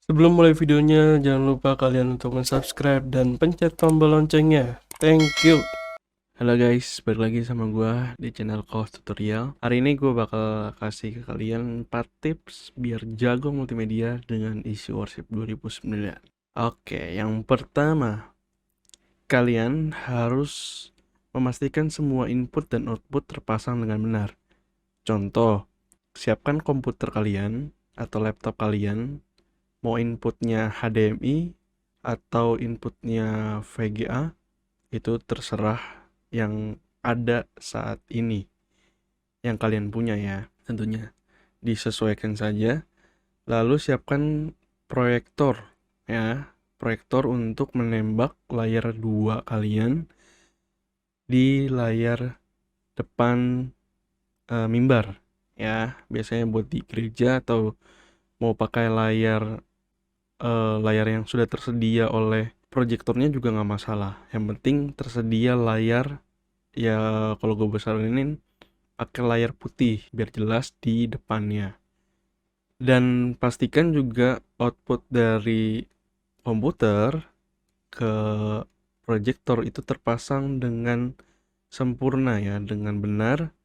Sebelum mulai videonya, jangan lupa kalian untuk subscribe dan pencet tombol loncengnya. Thank you. Halo guys, balik lagi sama gua di channel Kaos Tutorial. Hari ini gua bakal kasih ke kalian 4 tips biar jago multimedia dengan isi worship 2009. Oke, yang pertama, kalian harus memastikan semua input dan output terpasang dengan benar. Contoh, siapkan komputer kalian atau laptop kalian, mau inputnya HDMI atau inputnya VGA, itu terserah yang ada saat ini, yang kalian punya ya, tentunya disesuaikan saja. Lalu siapkan proyektor ya, proyektor untuk menembak layar 2 kalian di layar depan mimbar ya, biasanya buat di gereja atau mau pakai layar yang sudah tersedia oleh proyektornya juga nggak masalah. Yang penting tersedia layar ya, kalau gue besarinin pakai layar putih biar jelas di depannya. Dan pastikan juga output dari komputer ke proyektor itu terpasang dengan sempurna ya, dengan benar,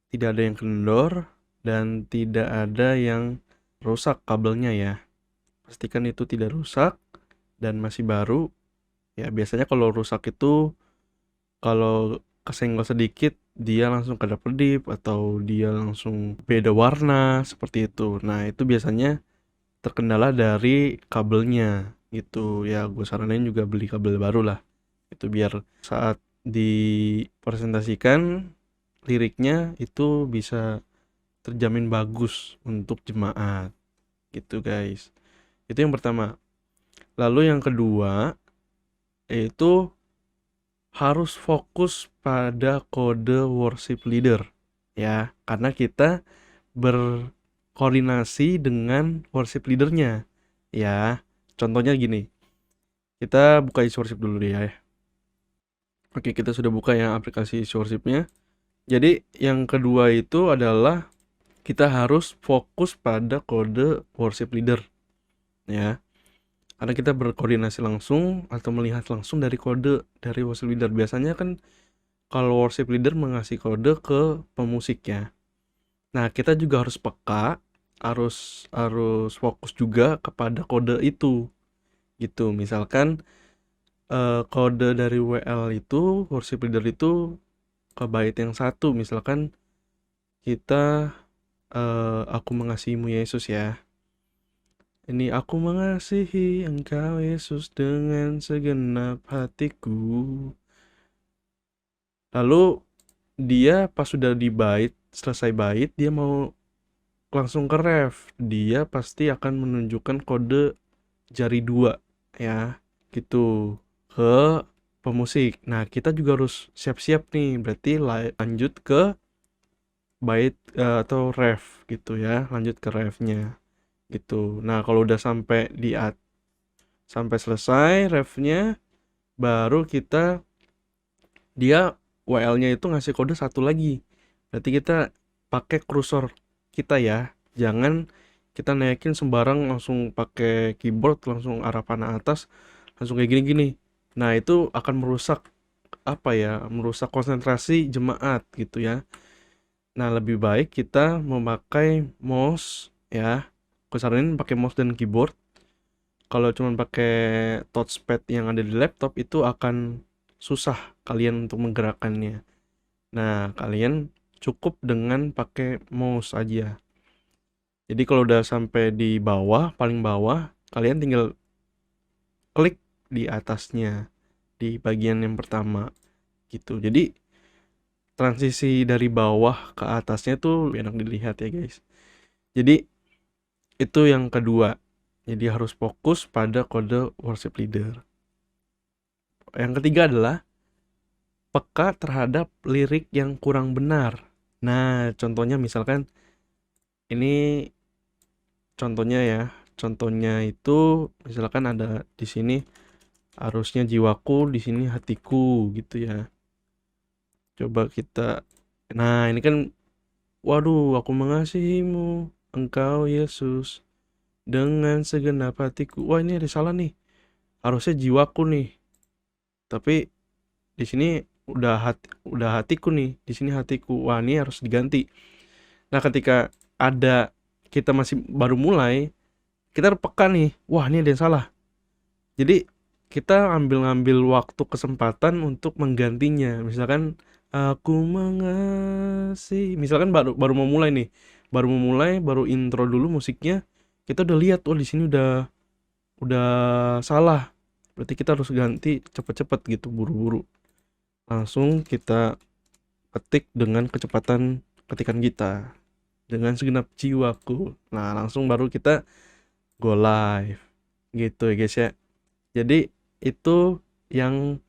tidak ada yang kendor dan tidak ada yang rusak kabelnya ya. Pastikan itu tidak rusak dan masih baru. Ya biasanya kalau rusak itu, kalau kesenggol sedikit dia langsung kedap-kedip atau dia langsung beda warna seperti itu. Nah itu biasanya terkendala dari kabelnya gitu ya. Gue saranin juga beli kabel baru lah, itu biar saat dipresentasikan liriknya itu bisa terjamin bagus untuk jemaat gitu guys. Itu yang pertama. Lalu yang kedua, yaitu harus fokus pada kode worship leader ya, karena kita berkoordinasi dengan worship leadernya ya. Contohnya gini, kita buka isi worship dulu deh ya. Oke, kita sudah buka ya aplikasi isi worshipnya. Jadi yang kedua itu adalah kita harus fokus pada kode worship leader ya, karena kita berkoordinasi langsung atau melihat langsung dari kode dari worship leader. Biasanya kan kalau worship leader mengasih kode ke pemusiknya. Nah, kita juga harus peka, harus fokus juga kepada kode itu gitu. Misalkan kode dari WL itu, worship leader itu, ke bait yang satu, misalkan kita aku mengasihimu Yesus ya. Ini aku mengasihi engkau Yesus dengan segenap hatiku. Lalu dia pas sudah di bait, selesai bait, dia mau langsung ke ref, dia pasti akan menunjukkan kode jari 2 ya, gitu, ke pemusik. Nah, kita juga harus siap-siap nih, berarti lanjut ke bait atau ref gitu ya, lanjut ke refnya gitu. Nah, kalau udah sampai sampai selesai refnya, baru dia WL-nya itu ngasih kode satu lagi. Berarti kita pakai kursor kita ya. Jangan kita naikin sembarang langsung pakai keyboard langsung arah panah atas langsung kayak gini-gini. Nah, itu akan merusak apa ya? Merusak konsentrasi jemaat gitu ya. Nah, lebih baik kita memakai mouse ya. Aku saranin pakai mouse dan keyboard. Kalau cuma pakai touchpad yang ada di laptop itu akan susah kalian untuk menggerakkannya. Nah, kalian cukup dengan pakai mouse aja. Jadi kalau udah sampai di bawah, paling bawah, kalian tinggal klik di atasnya, di bagian yang pertama gitu. Jadi transisi dari bawah ke atasnya tuh enak dilihat ya guys. Jadi itu yang kedua. Jadi harus fokus pada kode worship leader. Yang ketiga adalah peka terhadap lirik yang kurang benar. Nah, contohnya misalkan ini, contohnya ya. Contohnya itu misalkan ada di sini harusnya jiwaku, di sini hatiku gitu ya. Coba kita, nah ini kan, waduh, aku mengasihimu, engkau Yesus dengan segenap hatiku. Wah, ini ada salah nih. Harusnya jiwaku nih. Tapi di sini udah hatiku nih. Di sini hatiku. Wah, ini harus diganti. Nah, ketika ada kita masih baru mulai, kita peka nih. Wah, ini ada yang salah. Jadi kita ngambil waktu kesempatan untuk menggantinya. Misalkan aku mengasihi. Misalkan baru baru mau mulai nih. Baru intro dulu musiknya. Kita udah lihat, oh di sini udah salah. Berarti kita harus ganti cepet-cepet gitu, buru-buru. Langsung kita ketik dengan kecepatan ketikan kita. Dengan segenap jiwaku. Nah, langsung baru kita go live. Gitu ya guys ya. Jadi itu yang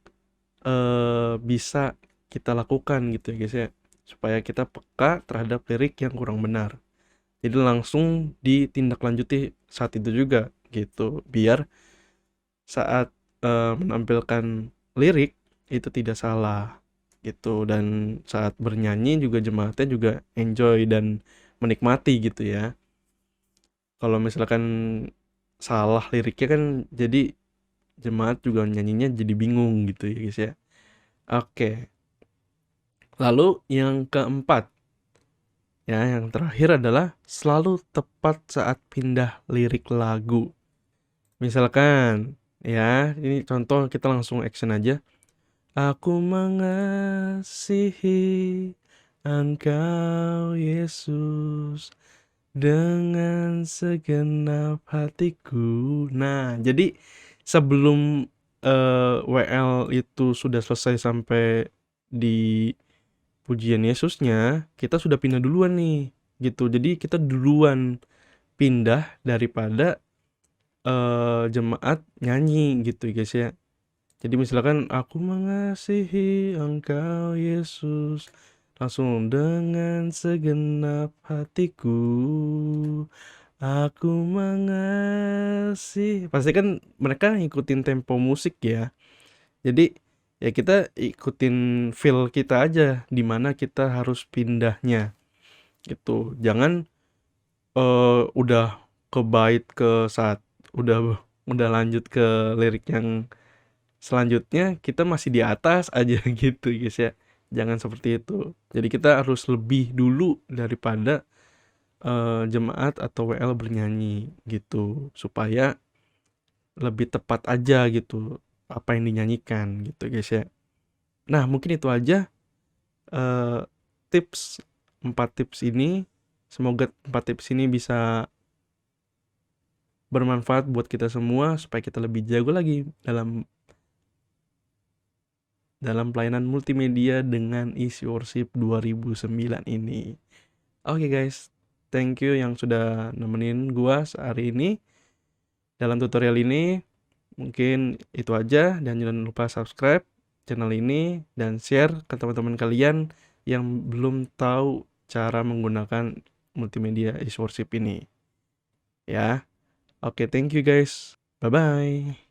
bisa kita lakukan gitu ya guys ya. Supaya kita peka terhadap lirik yang kurang benar. Jadi langsung ditindaklanjuti saat itu juga gitu. Biar saat menampilkan lirik itu tidak salah gitu, dan saat bernyanyi juga jemaatnya juga enjoy dan menikmati gitu ya. Kalau misalkan salah liriknya kan jadi jemaat juga nyanyinya jadi bingung gitu ya guys ya. Oke. Lalu yang keempat, ya yang terakhir adalah selalu tepat saat pindah lirik lagu. Misalkan ya, ini contoh kita langsung action aja. Aku mengasihi Engkau Yesus dengan segenap hatiku. Nah, jadi sebelum WL itu sudah selesai sampai di pujian Yesusnya, kita sudah pindah duluan nih, gitu. Jadi kita duluan pindah daripada jemaat nyanyi gitu guys ya. Jadi misalkan aku mengasihi Engkau Yesus, langsung dengan segenap hatiku aku mengasihi. Pasti kan mereka ngikutin tempo musik ya. Jadi ya kita ikutin feel kita aja di mana kita harus pindahnya gitu. Jangan udah ke bait ke saat udah lanjut ke lirik yang selanjutnya kita masih di atas aja gitu guys ya. Jangan seperti itu. Jadi kita harus lebih dulu daripada jemaat atau WL bernyanyi gitu, supaya lebih tepat aja gitu apa yang dinyanyikan gitu guys ya. Nah, mungkin itu aja eh, tips 4 tips ini. Semoga 4 tips ini bisa bermanfaat buat kita semua supaya kita lebih jago lagi dalam pelayanan multimedia dengan Easy Worship 2009 ini. Oke guys, thank you yang sudah nemenin gua sehari ini dalam tutorial ini. Mungkin itu aja, dan jangan lupa subscribe channel ini dan share ke teman-teman kalian yang belum tahu cara menggunakan multimedia Easy Worship ini. Ya. Oke, thank you guys. Bye bye.